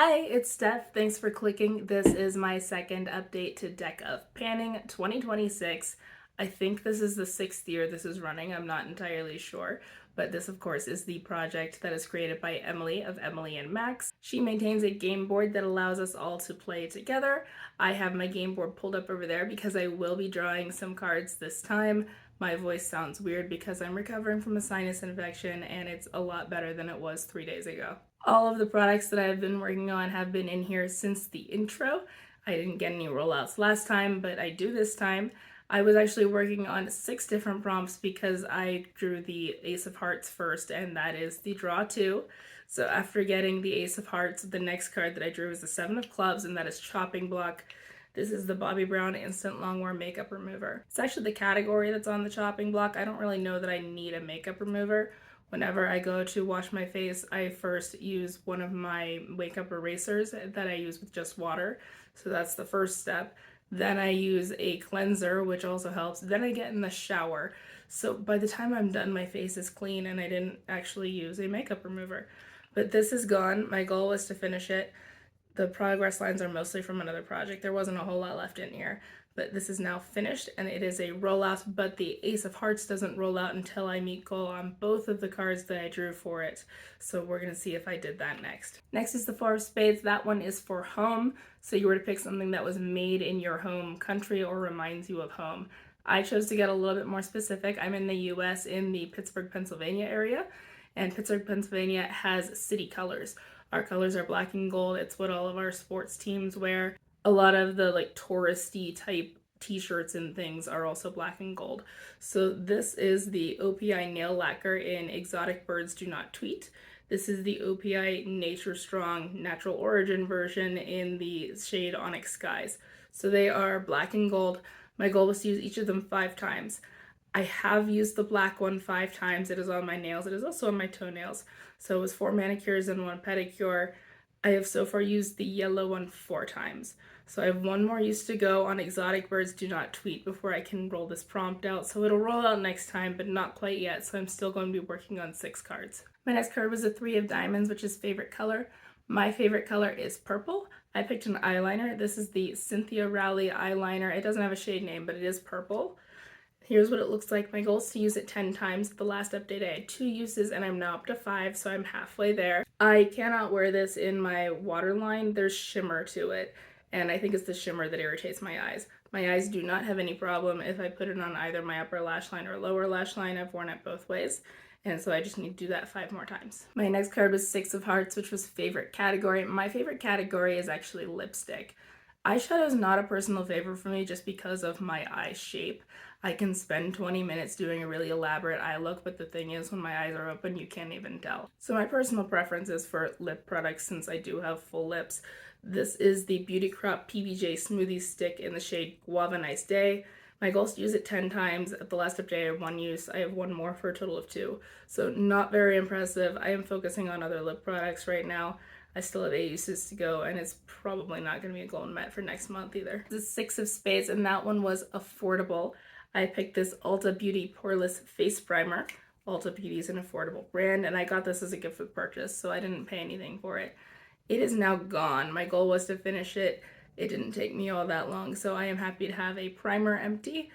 Hi, it's Steph. Thanks for clicking. This is my second update to Deck of Panning 2026. I think this is the 6th year this is running. I'm not entirely sure. But this, of course, is the project that is created by Emily of Emily and Max. She maintains a game board that allows us all to play together. I have my game board pulled up over there because I will be drawing some cards this time. My voice sounds weird because I'm recovering from a sinus infection and it's a lot better than it was 3 days ago. All of the products that I've been working on have been in here since the intro. I didn't get any rollouts last time, but I do this time. I was actually working on 6 different prompts because I drew the Ace of Hearts first, and that is the draw 2. So after getting the Ace of Hearts, the next card that I drew is the 7 of Clubs, and that is Chopping Block. This is the Bobbi Brown Instant Longwear Makeup Remover. It's actually the category that's on the chopping block. I don't really know that I need a makeup remover. Whenever I go to wash my face, I first use one of my wake up erasers that I use with just water. So that's the first step. Then I use a cleanser, which also helps. Then I get in the shower. So by the time I'm done, my face is clean and I didn't actually use a makeup remover. But this is gone. My goal was to finish it. The progress lines are mostly from another project. There wasn't a whole lot left in here. But this is now finished and it is a rollout, but the Ace of Hearts doesn't roll out until I meet goal on both of the cards that I drew for it. So we're going to see if I did that next. Next is the Four of Spades. That one is for home. So you were to pick something that was made in your home country or reminds you of home. I chose to get a little bit more specific. I'm in the US in the Pittsburgh, Pennsylvania area, and Pittsburgh, Pennsylvania has city colors. Our colors are black and gold. It's what all of our sports teams wear. A lot of the like touristy type t-shirts and things are also black and gold. So this is the OPI nail lacquer in Exotic Birds Do Not Tweet. This is the OPI Nature Strong Natural Origin version in the shade Onyx Skies. So they are black and gold. My goal was to use each of them 5 times. I have used the black one 5 times. It is on my nails. It is also on my toenails. So it was 4 manicures and 1 pedicure. I have so far used the yellow one 4 times. So I have 1 more use to go on Exotic Birds Do Not Tweet before I can roll this prompt out. So it'll roll out next time, but not quite yet. So I'm still going to be working on 6 cards. My next card was a 3 of Diamonds, which is favorite color. My favorite color is purple. I picked an eyeliner. This is the Cynthia Rowley eyeliner. It doesn't have a shade name, but it is purple. Here's what it looks like. My goal is to use it 10 times. At the last update I had 2 uses and I'm now up to 5, so I'm halfway there. I cannot wear this in my waterline. There's shimmer to it, and I think it's the shimmer that irritates my eyes. My eyes do not have any problem if I put it on either my upper lash line or lower lash line. I've worn it both ways, and so I just need to do that 5 more times. My next card was 6 of Hearts, which was favorite category. My favorite category is actually lipstick. Eyeshadow is not a personal favorite for me just because of my eye shape. I can spend 20 minutes doing a really elaborate eye look, but the thing is, when my eyes are open, you can't even tell. So my personal preference is for lip products since I do have full lips. This is the Beauty Crop PBJ Smoothie Stick in the shade Guava Nice Day. My goal is to use it 10 times. At the last update, I had 1 use. I have 1 more for a total of 2. So not very impressive. I am focusing on other lip products right now. I still have 8 uses to go, and it's probably not going to be a goal met for next month either. This is 6 of Spades, and that one was affordable. I picked this Ulta Beauty Poreless Face Primer. Ulta Beauty is an affordable brand, and I got this as a gift with purchase, so I didn't pay anything for it. It is now gone. My goal was to finish it. It didn't take me all that long, so I am happy to have a primer empty.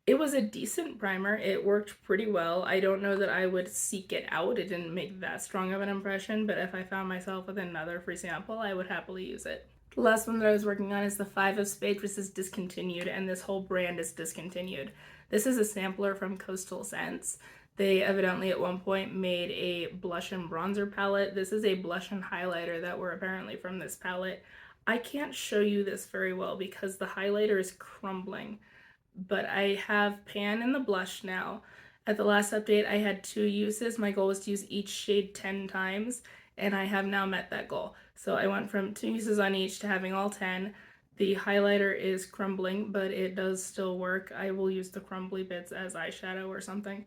It was a decent primer. It worked pretty well. I don't know that I would seek it out. It didn't make that strong of an impression, but if I found myself with another free sample, I would happily use it. The last one that I was working on is the 5 of Spades, which is discontinued, and this whole brand is discontinued. This is a sampler from Coastal Scents. They evidently at one point made a blush and bronzer palette. This is a blush and highlighter that were apparently from this palette. I can't show you this very well because the highlighter is crumbling, but I have pan in the blush now. At the last update, I had 2 uses. My goal was to use each shade 10 times, and I have now met that goal. So I went from 2 uses on each to having all 10. The highlighter is crumbling, but it does still work. I will use the crumbly bits as eyeshadow or something.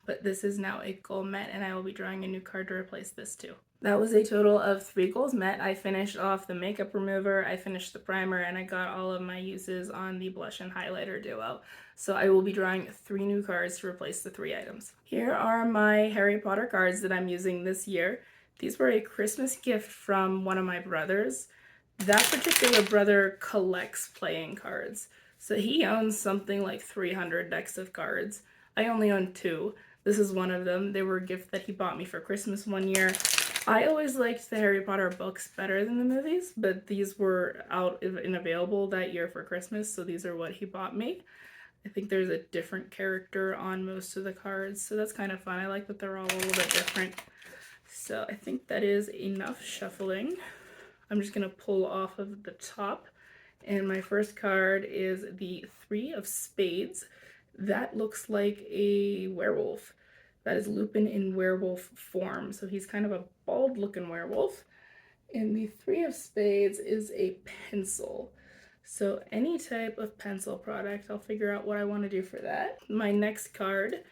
But this is now a goal met, and I will be drawing a new card to replace this too. That was a total of 3 goals met. I finished off the makeup remover, I finished the primer, and I got all of my uses on the blush and highlighter duo. So I will be drawing 3 new cards to replace the 3 items. Here are my Harry Potter cards that I'm using this year. These were a Christmas gift from one of my brothers. That particular brother collects playing cards. So he owns something like 300 decks of cards. I only own two. This is one of them. They were a gift that he bought me for Christmas one year. I always liked the Harry Potter books better than the movies, but these were out and available that year for Christmas, so these are what he bought me. I think there's a different character on most of the cards, so that's kind of fun. I like that they're all a little bit different. So I think that is enough shuffling. I'm just going to pull off of the top. And my first card is the Three of Spades. That looks like a werewolf. That is Lupin in werewolf form. So he's kind of a bald looking werewolf. And the Three of Spades is a pencil. So any type of pencil product, I'll figure out what I want to do for that. My next card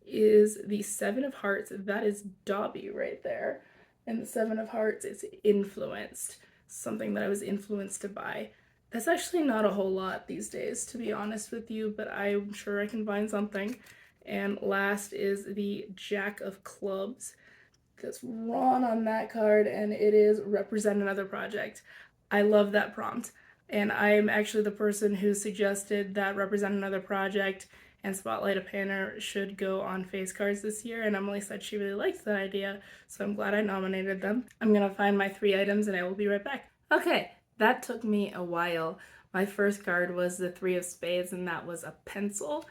is the Seven of Hearts. That is Dobby right there. And the Seven of Hearts is influenced, something that I was influenced to buy. That's actually not a whole lot these days, to be honest with you, but I'm sure I can find something. And last is the Jack of Clubs. That's Ron on that card, and it is represent another project. I love that prompt. And I'm actually the person who suggested that represent another project and Spotlight a Panner should go on face cards this year, and Emily said she really liked that idea, so I'm glad I nominated them. I'm gonna find my 3 items and I will be right back. Okay, that took me a while. My first card was the Three of Spades, and that was a pencil.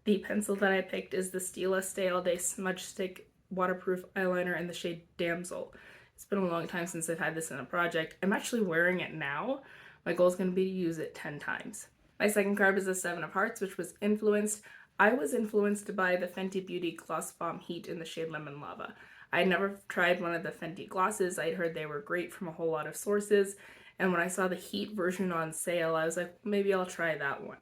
The pencil that I picked is the Stila Stay All Day Smudge Stick Waterproof Eyeliner in the shade Damsel. It's been a long time since I've had this in a project. I'm actually wearing it now. My goal is going to be to use it 10 times. My second card is the Seven of Hearts, which was influenced. I was influenced by the Fenty Beauty Gloss Bomb Heat in the shade Lemon Lava. I had never tried one of the Fenty glosses. I'd heard they were great from a whole lot of sources. And when I saw the Heat version on sale, I was like, maybe I'll try that one.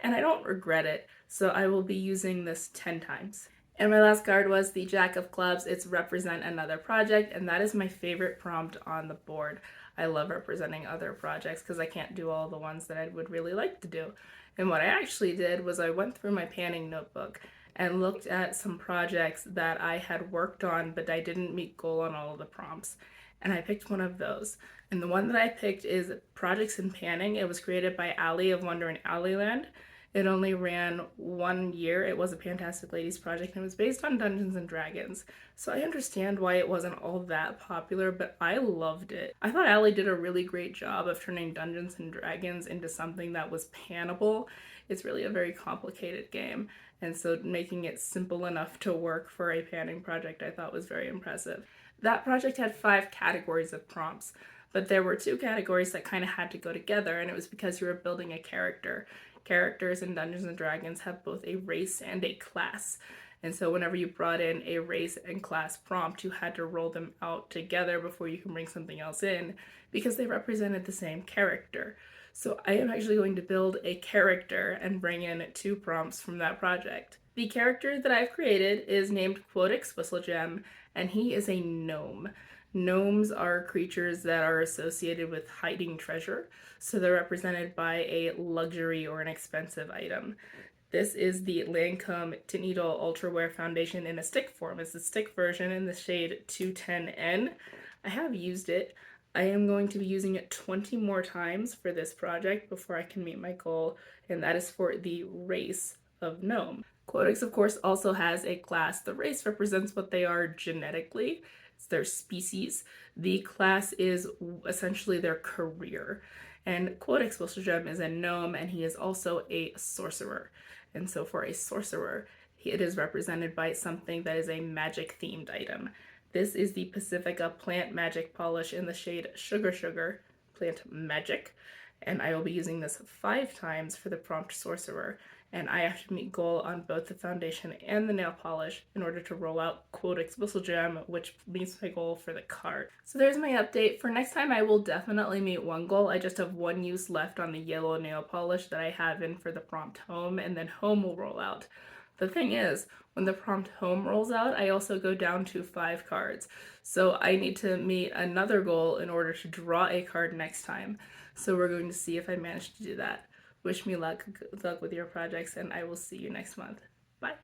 And I don't regret it, so I will be using this 10 times. And my last card was the Jack of Clubs. It's represent another project, and that is my favorite prompt on the board. I love representing other projects because I can't do all the ones that I would really like to do. And what I actually did was I went through my panning notebook and looked at some projects that I had worked on, but I didn't meet goal on all of the prompts. And I picked one of those. And the one that I picked is Projects in Panning. It was created by Allie of Wonder in Alleyland. It only ran 1 year. It was a Fantastic Ladies project and it was based on Dungeons and Dragons. So I understand why it wasn't all that popular, but I loved it. I thought Allie did a really great job of turning Dungeons and Dragons into something that was pannable. It's really a very complicated game, and so making it simple enough to work for a panning project I thought was very impressive. That project had 5 categories of prompts, but there were 2 categories that kind of had to go together, and it was because you were building a character. Characters in Dungeons and Dragons have both a race and a class. And so whenever you brought in a race and class prompt, you had to roll them out together before you can bring something else in because they represented the same character. So I am actually going to build a character and bring in 2 prompts from that project. The character that I've created is named Quotix Whistlegem, and he is a gnome. Gnomes are creatures that are associated with hiding treasure, so they're represented by a luxury or an expensive item. This is the Lancome Tint Needle Ultra Wear Foundation in a stick form. It's the stick version in the shade 210N. I have used it. I am going to be using it 20 more times for this project before I can meet my goal, and that is for the race of gnome. Quotix, of course, also has a class. The race represents what they are genetically. It's their species. The class is essentially their career. And Quotix Whistlegem is a gnome, and he is also a sorcerer. And so for a sorcerer, it is represented by something that is a magic-themed item. This is the Pacifica Plant Magic Polish in the shade Sugar Sugar Plant Magic. And I will be using this 5 times for the prompt sorcerer. And I have to meet goal on both the foundation and the nail polish in order to roll out Quotix Whistlegem, which meets my goal for the card. So there's my update. For next time, I will definitely meet one goal. I just have 1 use left on the yellow nail polish that I have in for the prompt home, and then home will roll out. The thing is, when the prompt home rolls out, I also go down to 5 cards. So I need to meet another goal in order to draw a card next time. So we're going to see if I manage to do that. Wish me luck, good luck with your projects, and I will see you next month. Bye.